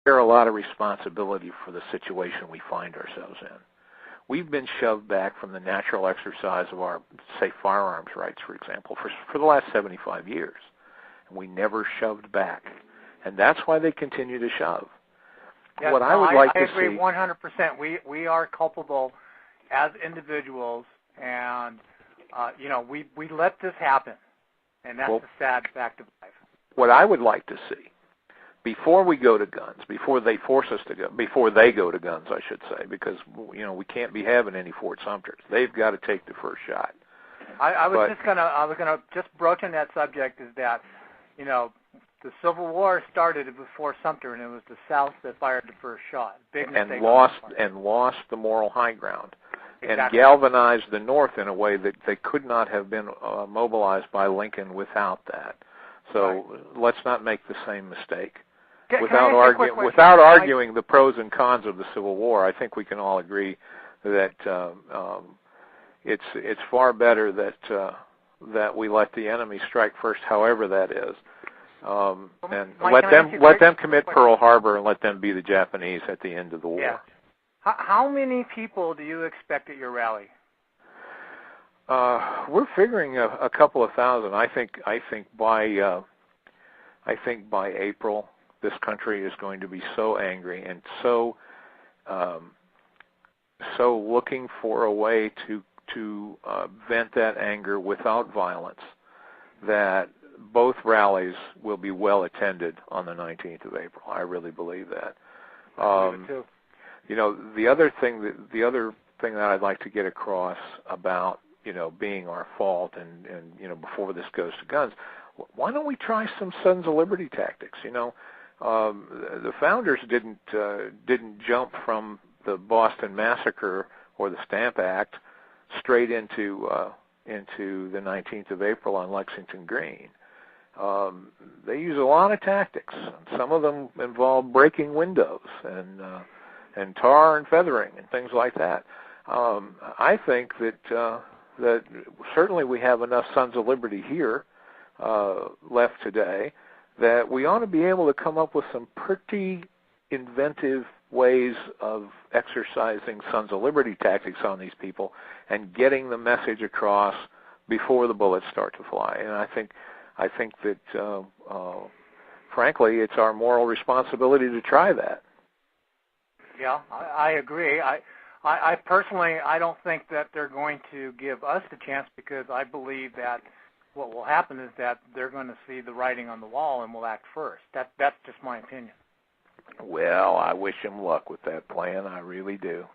bear a lot of responsibility for the situation we find ourselves in. We've been shoved back from the natural exercise of our, say, firearms rights, for example, for the last 75 years. And we never shoved back. And that's why they continue to shove. Yes, What I would like to see... I agree 100%. We are culpable as individuals, and, we let this happen. And that's a sad fact of life. What I would like to see, before we go to guns, before they force us to go, before they go to guns, I should say, because, we can't be having any Fort Sumters. They've got to take the first shot. I was gonna just broach on that subject, is that, the Civil War started before Sumter, and it was the South that fired the first shot. Big mistake. And lost the moral high ground. Exactly. And galvanized the North in a way that they could not have been mobilized by Lincoln without that. So let's not make the same mistake. Without arguing the pros and cons of the Civil War, I think we can all agree that it's far better that we let the enemy strike first, however that is, and let them commit Pearl Harbor and let them be the Japanese at the end of the war. Yeah. How many people do you expect at your rally? We're figuring a couple of thousand. I think by April, this country is going to be so angry and so looking for a way to vent that anger without violence that both rallies will be well attended on the 19th of April. I really believe that. I believe it too. The other thing that I'd like to get across about being our fault and before this goes to guns, why don't we try some Sons of Liberty tactics? The founders didn't jump from the Boston Massacre or the Stamp Act straight into the 19th of April on Lexington Green. They use a lot of tactics. Some of them involve breaking windows and tar and feathering and things like that. I think that certainly we have enough Sons of Liberty here left today that we ought to be able to come up with some pretty inventive ways of exercising Sons of Liberty tactics on these people and getting the message across before the bullets start to fly. And I think that, frankly, it's our moral responsibility to try that. Yeah, I agree. I personally, I don't think that they're going to give us the chance, because I believe that what will happen is that they're going to see the writing on the wall and will act first. That's just my opinion. Well, I wish them luck with that plan. I really do.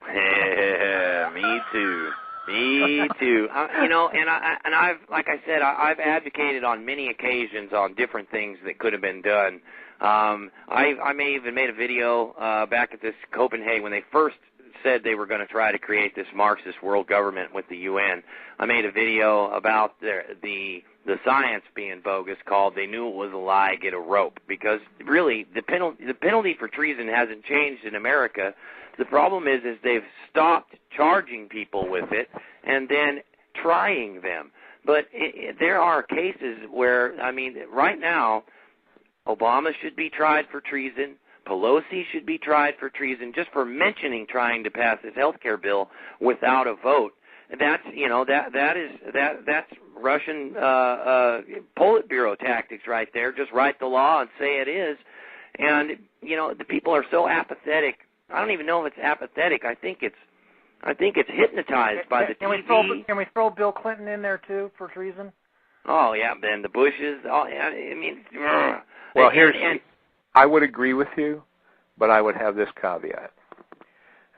Yeah, me too. Me too. And I've, like I said, I've advocated on many occasions on different things that could have been done. I may even made a video back at this Copenhagen when they first said they were going to try to create this Marxist world government with the UN. I made a video about the science being bogus, called "They Knew It Was a Lie, Get a Rope," because really the penalty for treason hasn't changed in America. The problem is they've stopped charging people with it and then trying them. But there are cases where, right now, Obama should be tried for treason. Pelosi should be tried for treason just for mentioning trying to pass this health care bill without a vote. That's that's Russian Politburo tactics right there. Just write the law and say it is. And the people are so apathetic. I don't even know if it's apathetic. I think it's hypnotized by the TV. Can we throw Bill Clinton in there too for treason? Oh yeah, and the Bushes. Oh, Well, I would agree with you, but I would have this caveat,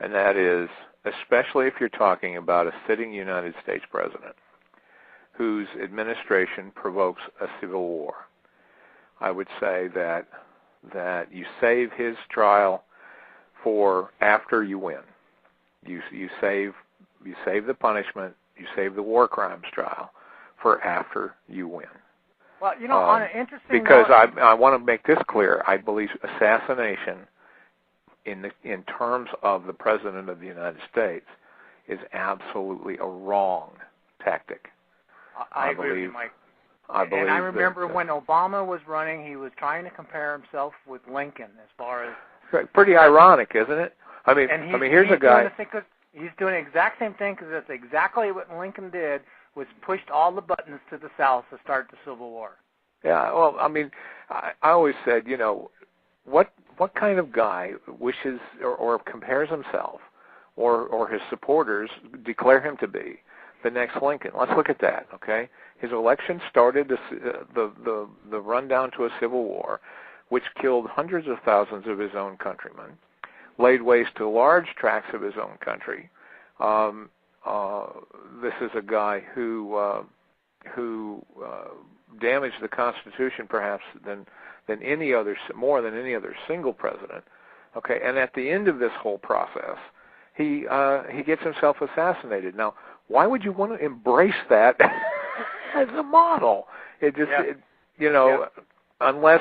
and that is, especially if you're talking about a sitting United States president whose administration provokes a civil war, I would say that you save his trial for after you win. You save the punishment, you save the war crimes trial for after you win. Well, on an interesting because note, I want to make this clear. I believe assassination, in terms of the President of the United States, is absolutely a wrong tactic. I agree with you, Mike. I believe. And I remember when Obama was running, he was trying to compare himself with Lincoln as far as... Pretty ironic, isn't it? I mean, here's a guy... He's doing the exact same thing because that's exactly what Lincoln did, was pushed all the buttons to the South to start the Civil War. Yeah, well, I mean, I always said, you know, what kind of guy wishes or compares himself or his supporters declare him to be the next Lincoln? Let's look at that, okay? His election started the rundown to a civil war, which killed hundreds of thousands of his own countrymen, laid waste to large tracts of his own country. This is a guy who damaged the Constitution perhaps more than any other single president. Okay, and at the end of this whole process, he gets himself assassinated. Now, why would you want to embrace that as a model? It just, unless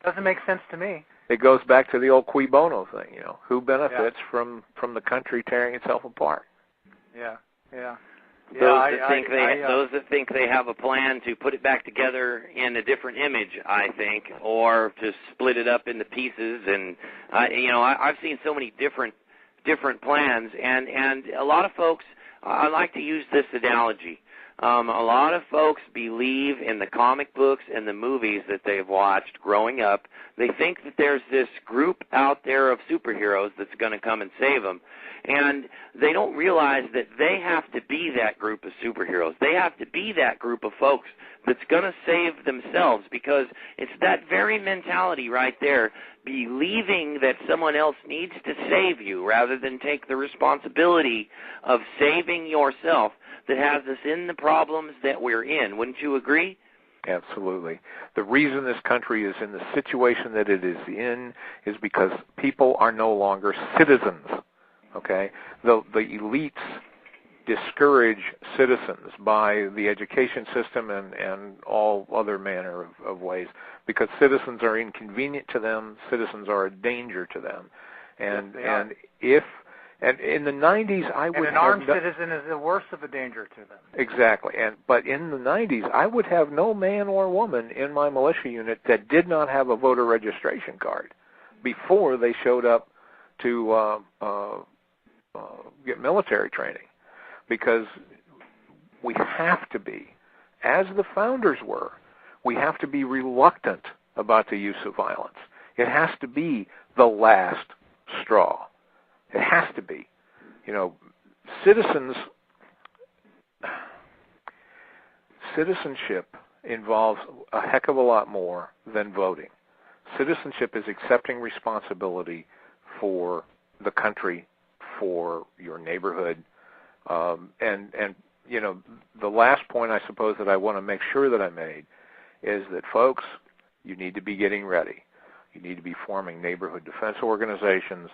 doesn't make sense to me. It goes back to the old cui bono thing. You know, who benefits from the country tearing itself apart? Yeah. Those that think they have a plan to put it back together in a different image, I think, or to split it up into pieces. And I've seen so many different plans, and a lot of folks. I like to use this analogy. A lot of folks believe in the comic books and the movies that they've watched growing up. They think that there's this group out there of superheroes that's going to come and save them. And they don't realize that they have to be that group of superheroes. They have to be that group of folks that's going to save themselves, because it's that very mentality right there, believing that someone else needs to save you rather than take the responsibility of saving yourself, that has us in the problems that we're in. Wouldn't you agree? Absolutely. The reason this country is in the situation that it is in is because people are no longer citizens. Okay? The elites discourage citizens by the education system and all other manner of ways, because citizens are inconvenient to them, citizens are a danger to them. And in the 90s, an armed citizen is the worst of a danger to them. Exactly. But in the 90s, I would have no man or woman in my militia unit that did not have a voter registration card before they showed up to get military training, because we have to be, as the founders were, we have to be reluctant about the use of violence. It has to be the last straw. It has to be. Citizenship involves a heck of a lot more than voting. Citizenship is accepting responsibility for the country, for your neighborhood, the last point I suppose that I want to make sure that I made is that, folks, you need to be getting ready. You need to be forming neighborhood defense organizations.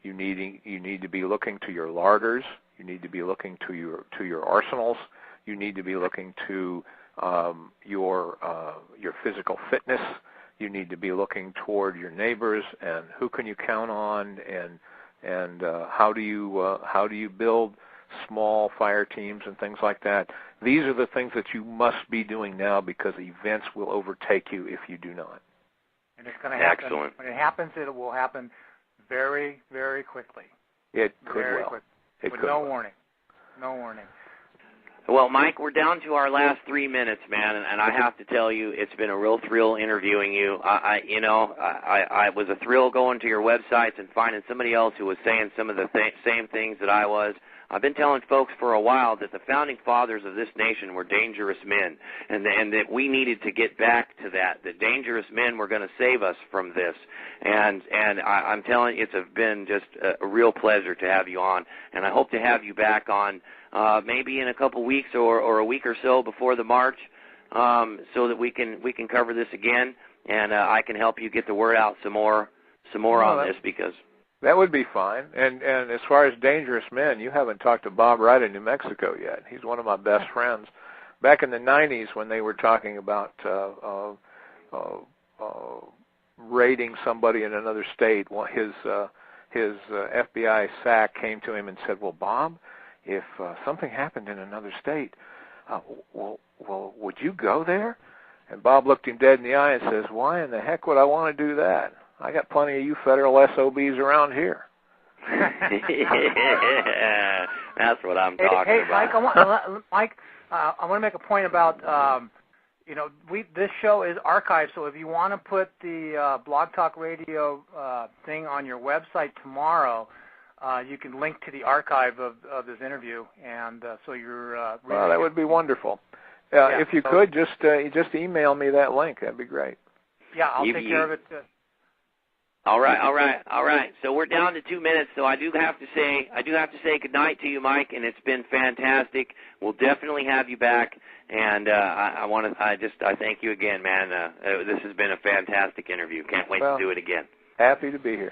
You need to be looking to your larders. You need to be looking to your arsenals. You need to be looking to your physical fitness. You need to be looking toward your neighbors and who can you count on, and how do you build small fire teams and things like that. These are the things that you must be doing now, because events will overtake you if you do not. And it's going to happen. Excellent. When it happens, it will happen very, very quickly. It could very well. Quick. It With could no well. warning. No warning. Well, Mike, we're down to our last 3 minutes, man, and I have to tell you, it's been a real thrill interviewing you. I was a thrill going to your websites and finding somebody else who was saying some of the same things that I was. I've been telling folks for a while that the founding fathers of this nation were dangerous men, and that we needed to get back to that. The dangerous men were going to save us from this, and I'm telling you, it's been just a real pleasure to have you on, and I hope to have you back on maybe in a couple weeks or a week or so before the march, so that we can cover this again, and I can help you get the word out some more on this, because. That would be fine. And as far as dangerous men, you haven't talked to Bob Wright in New Mexico yet. He's one of my best friends. Back in the 90s, when they were talking about raiding somebody in another state, his FBI SAC came to him and said, "Well, Bob, if something happened in another state, will well, would you go there? And Bob looked him dead in the eye and says, why in the heck would I want to do that? I got plenty of you federal SOBs around here. That's what I'm talking about. Mike, I want to make a point about, this show is archived, so if you want to put the Blog Talk Radio thing on your website tomorrow, you can link to the archive of this interview, and so you're. Well, that would be wonderful. If you could just email me that link, that'd be great. Yeah, I'll take care of it. All right. So we're down to 2 minutes. So I do have to say good night to you, Mike, and it's been fantastic. We'll definitely have you back, and I thank you again, man. This has been a fantastic interview. Can't wait to do it again. Happy to be here.